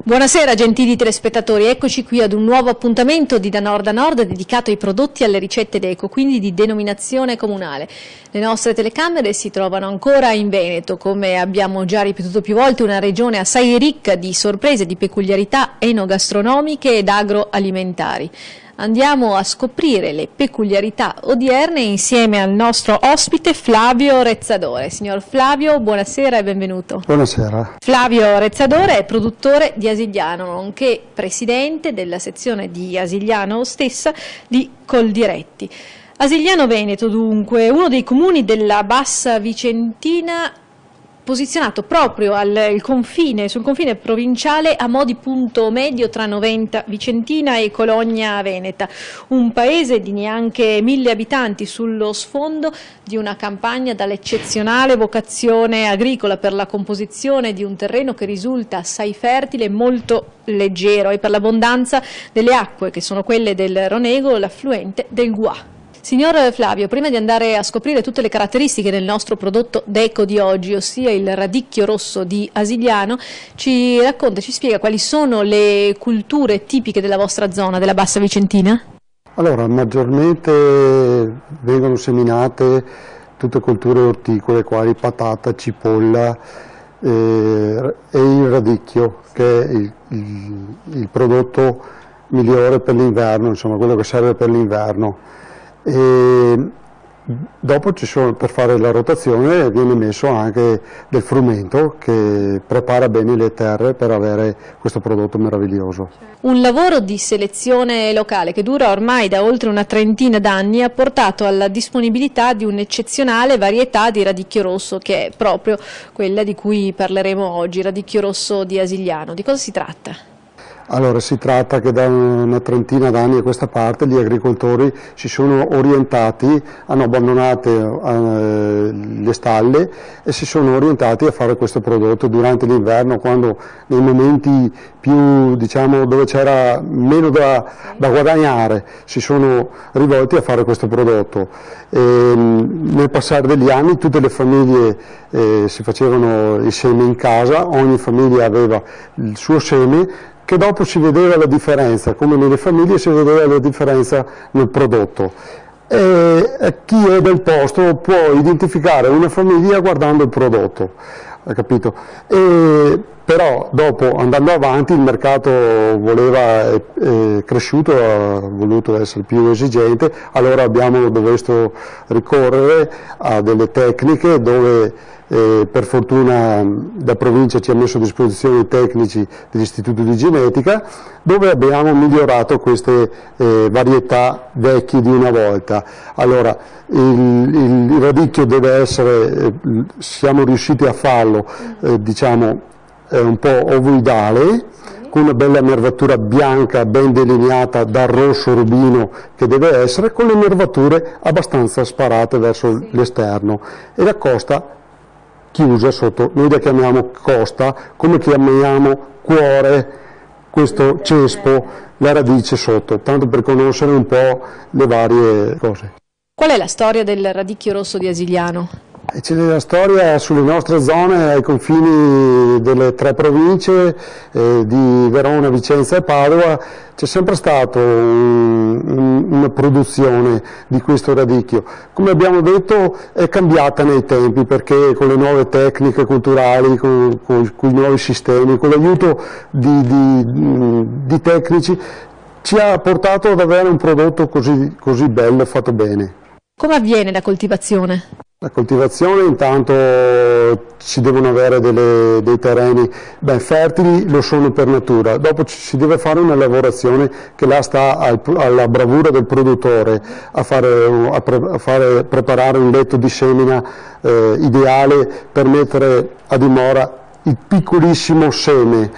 Buonasera gentili telespettatori, eccoci qui ad un nuovo appuntamento di Da Nord a Nord dedicato ai prodotti e alle ricette d'eco, quindi di denominazione comunale. Le nostre telecamere si trovano ancora in Veneto, come abbiamo già ripetuto più volte, una regione assai ricca di sorprese, di peculiarità enogastronomiche ed agroalimentari. Andiamo a scoprire le peculiarità odierne insieme al nostro ospite Flavio Rezzadore. Signor Flavio, buonasera e benvenuto. Buonasera. Flavio Rezzadore è produttore di Asigliano, nonché presidente della sezione di Asigliano stessa di Coldiretti. Asigliano Veneto, dunque, uno dei comuni della Bassa Vicentina, posizionato proprio sul confine provinciale a mo' di punto medio tra Noventa Vicentina e Cologna Veneta, un paese di neanche 1000 abitanti sullo sfondo di una campagna dall'eccezionale vocazione agricola per la composizione di un terreno che risulta assai fertile e molto leggero e per l'abbondanza delle acque che sono quelle del Ronego, l'affluente del Guà. Signor Flavio, prima di andare a scoprire tutte le caratteristiche del nostro prodotto d'eco di oggi, ossia il radicchio rosso di Asigliano, ci racconta, ci spiega quali sono le culture tipiche della vostra zona, della Bassa Vicentina? Allora, maggiormente vengono seminate tutte colture orticole, quali patata, cipolla e il radicchio, che è il prodotto migliore per l'inverno, insomma quello che serve per l'inverno. E dopo per fare la rotazione viene messo anche del frumento che prepara bene le terre per avere questo prodotto meraviglioso. Un lavoro di selezione locale che dura ormai da oltre una trentina d'anni ha portato alla disponibilità di un'eccezionale varietà di radicchio rosso, che è proprio quella di cui parleremo oggi, radicchio rosso di Asigliano. Di cosa si tratta? Allora, si tratta che da una trentina d'anni a questa parte gli agricoltori si sono orientati, hanno abbandonato le stalle e si sono orientati a fare questo prodotto durante l'inverno, quando nei momenti più, diciamo, dove c'era meno da guadagnare, si sono rivolti a fare questo prodotto. Nel passare degli anni tutte le famiglie si facevano il seme in casa, ogni famiglia aveva il suo seme, che dopo si vedeva la differenza, come nelle famiglie si vedeva la differenza nel prodotto. E chi è del posto può identificare una famiglia guardando il prodotto, hai capito? Però dopo, andando avanti, il mercato è cresciuto, ha voluto essere più esigente, allora abbiamo dovuto ricorrere a delle tecniche dove per fortuna la provincia ci ha messo a disposizione i tecnici dell'Istituto di Genetica, dove abbiamo migliorato queste varietà vecchie di una volta. Allora, il radicchio deve essere, siamo riusciti a farlo, diciamo, un po' ovoidale, con una bella nervatura bianca ben delineata dal rosso rubino che deve essere, con le nervature abbastanza sparate verso l'esterno, e la costa chiusa sotto. Noi la chiamiamo costa, come chiamiamo cuore questo cespo, la radice sotto, tanto per conoscere un po' le varie cose. Qual è la storia del radicchio rosso di Asigliano? C'è la storia sulle nostre zone, ai confini delle tre province di Verona, Vicenza e Padova. C'è sempre stata una produzione di questo radicchio. Come abbiamo detto, è cambiata nei tempi, perché con le nuove tecniche culturali, con i nuovi sistemi, con l'aiuto di tecnici, ci ha portato ad avere un prodotto così bello e fatto bene. Come avviene la coltivazione? La coltivazione, intanto si devono avere dei terreni ben fertili, lo sono per natura, dopo si deve fare una lavorazione che là sta alla bravura del produttore, a preparare un letto di semina ideale per mettere a dimora il piccolissimo seme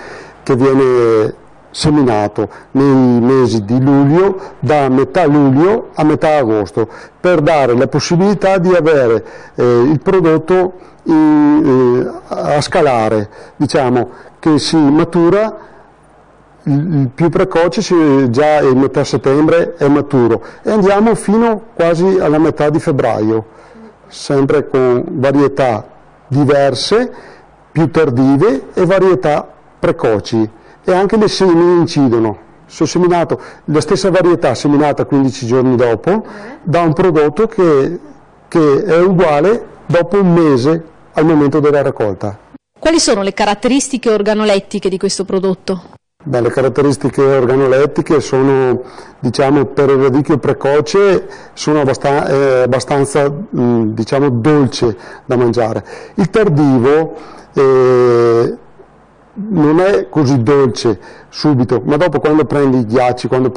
che viene seminato nei mesi di luglio, da metà luglio a metà agosto, per dare la possibilità di avere il prodotto a scalare, diciamo che si matura il più precoce, già a metà settembre è maturo, e andiamo fino quasi alla metà di febbraio, sempre con varietà diverse, più tardive e varietà precoci, e anche le semine incidono. Se ho seminato la stessa varietà seminata 15 giorni dopo, dà un prodotto che è uguale dopo un mese al momento della raccolta. Quali sono le caratteristiche organolettiche di questo prodotto? Beh, le caratteristiche organolettiche sono, diciamo, per il radicchio precoce sono abbastanza diciamo, dolce da mangiare. Il tardivo non è così dolce subito, ma dopo, quando prendi i ghiacci, quando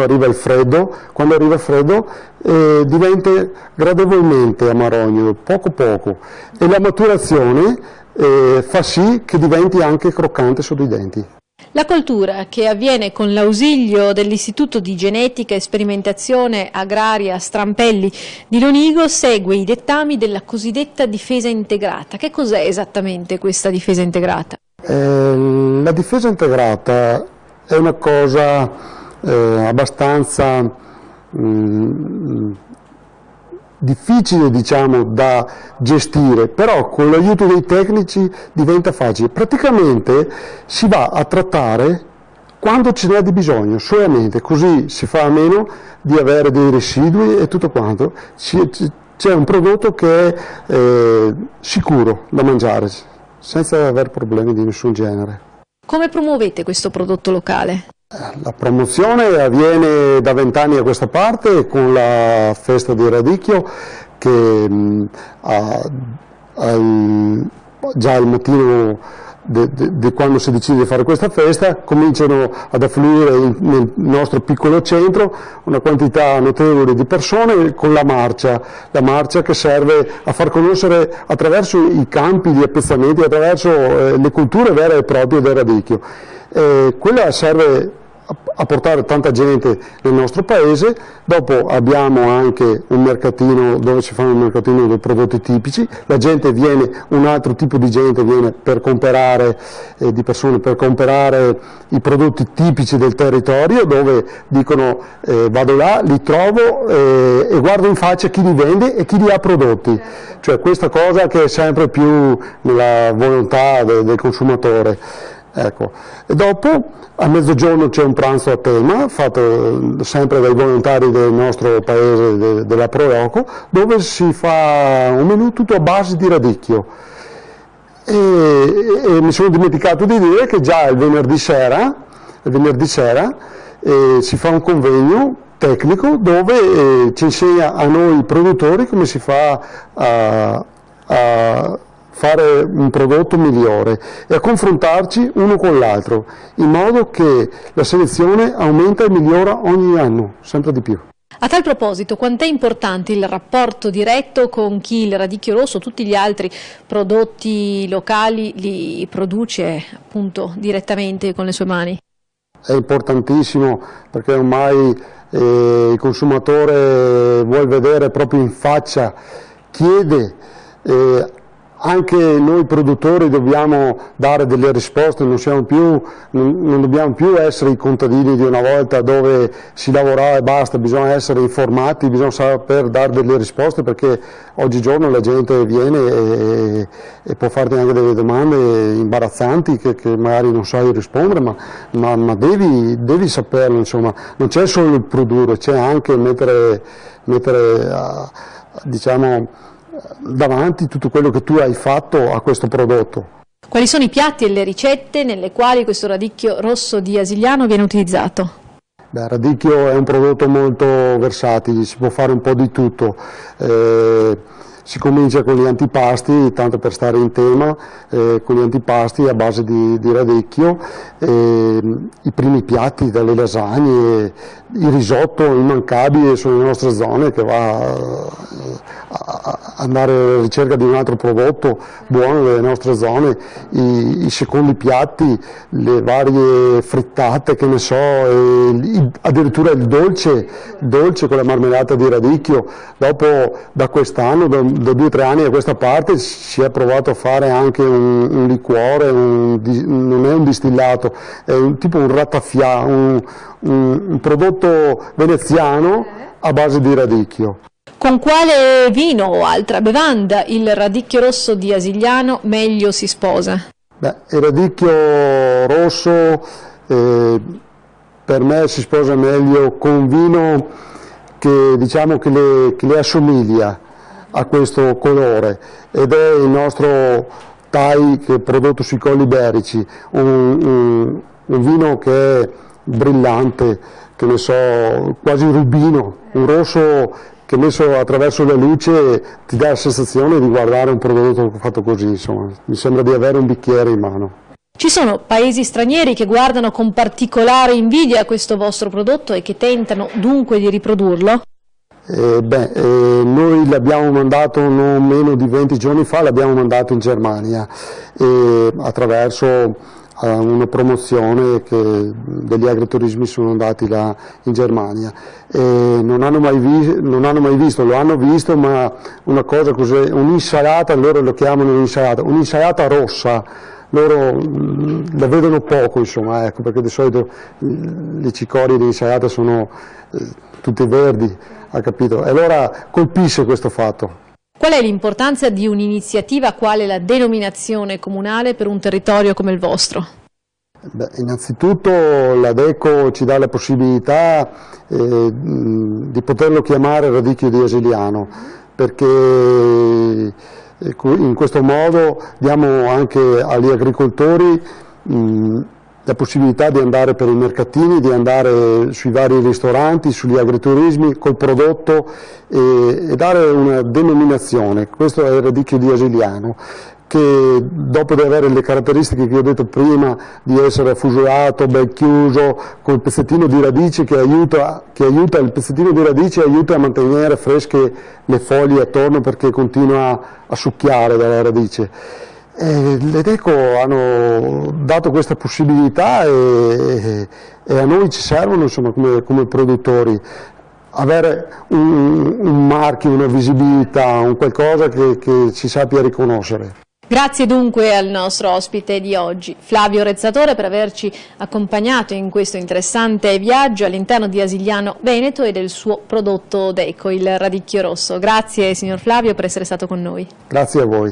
arriva il freddo, diventa gradevolmente amarogno, poco poco, e la maturazione fa sì che diventi anche croccante sotto i denti. La coltura, che avviene con l'ausilio dell'Istituto di Genetica e Sperimentazione Agraria Strampelli di Lonigo, segue i dettami della cosiddetta difesa integrata. Che cos'è esattamente questa difesa integrata? La difesa integrata è una cosa abbastanza difficile, diciamo, da gestire, però con l'aiuto dei tecnici diventa facile. Praticamente si va a trattare quando ce n'è di bisogno, solamente così si fa a meno di avere dei residui e tutto quanto. C'è un prodotto che è sicuro da mangiare, senza avere problemi di nessun genere. Come promuovete questo prodotto locale? La promozione avviene da 20 anni a questa parte con la festa di radicchio, che già al mattino di quando si decide di fare questa festa cominciano ad affluire nel nostro piccolo centro una quantità notevole di persone con la marcia che serve a far conoscere attraverso i campi di appezzamenti, attraverso le culture vere e proprie del radicchio. Quella serve a portare tanta gente nel nostro paese. Dopo abbiamo anche un mercatino dove si fa un mercatino dei prodotti tipici, la gente viene, un altro tipo di gente viene per comprare, di persone per comprare i prodotti tipici del territorio, dove dicono vado là, li trovo e guardo in faccia chi li vende e chi li ha prodotti, cioè questa cosa che è sempre più nella volontà del consumatore. Ecco. E dopo a mezzogiorno c'è un pranzo a tema fatto sempre dai volontari del nostro paese, della Proloco, dove si fa un menù tutto a base di radicchio. E mi sono dimenticato di dire che già il venerdì sera si fa un convegno tecnico dove ci insegna a noi produttori come si fa a fare un prodotto migliore e a confrontarci uno con l'altro, in modo che la selezione aumenta e migliora ogni anno, sempre di più. A tal proposito, quant'è importante il rapporto diretto con chi il radicchio rosso, tutti gli altri prodotti locali li produce appunto direttamente con le sue mani? È importantissimo, perché ormai il consumatore vuol vedere proprio in faccia, chiede. Anche noi produttori dobbiamo dare delle risposte, non dobbiamo più essere i contadini di una volta dove si lavorava e basta, bisogna essere informati, bisogna saper dare delle risposte, perché oggigiorno la gente viene e può farti anche delle domande imbarazzanti che magari non sai rispondere, ma devi saperlo, insomma. Non c'è solo il produrre, c'è anche mettere diciamo, davanti tutto quello che tu hai fatto a questo prodotto. Quali sono i piatti e le ricette nelle quali questo radicchio rosso di Asigliano viene utilizzato? Il radicchio è un prodotto molto versatile, si può fare un po' di tutto. Si comincia con gli antipasti, tanto per stare in tema, con gli antipasti a base di radicchio, i primi piatti, dalle lasagne, il risotto immancabile sulle nostre zone, che va a andare alla ricerca di un altro prodotto buono delle nostre zone, i secondi piatti, le varie frittate, che ne so, addirittura il dolce con la marmellata di radicchio. Dopo, da quest'anno, da 2 o 3 anni a questa parte, si è provato a fare anche un liquore, non è un distillato, è tipo un rataffià, un prodotto veneziano a base di radicchio. Con quale vino o altra bevanda il radicchio rosso di Asigliano meglio si sposa? Beh, il radicchio rosso per me si sposa meglio con vino che diciamo che le assomiglia a questo colore, ed è il nostro Tai, che è prodotto sui Colli Iberici, un vino che è brillante, che ne so, quasi rubino, un rosso che messo attraverso la luce ti dà la sensazione di guardare un prodotto fatto così, insomma, mi sembra di avere un bicchiere in mano. Ci sono paesi stranieri che guardano con particolare invidia questo vostro prodotto e che tentano dunque di riprodurlo? Noi l'abbiamo mandato non meno di 20 giorni fa, l'abbiamo mandato in Germania attraverso una promozione che degli agriturismi sono andati là in Germania e non hanno mai visto, lo hanno visto, ma una cosa così, un'insalata, loro lo chiamano un'insalata rossa. Loro la vedono poco, insomma, ecco, perché di solito le cicorie di insalata sono tutte verdi, ha capito? E allora colpisce questo fatto. Qual è l'importanza di un'iniziativa quale la denominazione comunale per un territorio come il vostro? Beh, innanzitutto l'Adeco ci dà la possibilità di poterlo chiamare radicchio di Asiliano, perché in questo modo diamo anche agli agricoltori la possibilità di andare per i mercatini, di andare sui vari ristoranti, sugli agriturismi col prodotto e dare una denominazione. Questo è il radicchio di Asiliano, che dopo di avere le caratteristiche che ho detto prima, di essere affusolato, ben chiuso, con il pezzettino di radice che aiuta il pezzettino di radice aiuta a mantenere fresche le foglie attorno, perché continua a succhiare dalla radice. Le Deco hanno dato questa possibilità e a noi ci servono, insomma, come produttori, avere un marchio, una visibilità, un qualcosa che ci sappia riconoscere. Grazie dunque al nostro ospite di oggi, Flavio Rezzatore, per averci accompagnato in questo interessante viaggio all'interno di Asigliano Veneto e del suo prodotto Deco, il radicchio rosso. Grazie signor Flavio per essere stato con noi. Grazie a voi.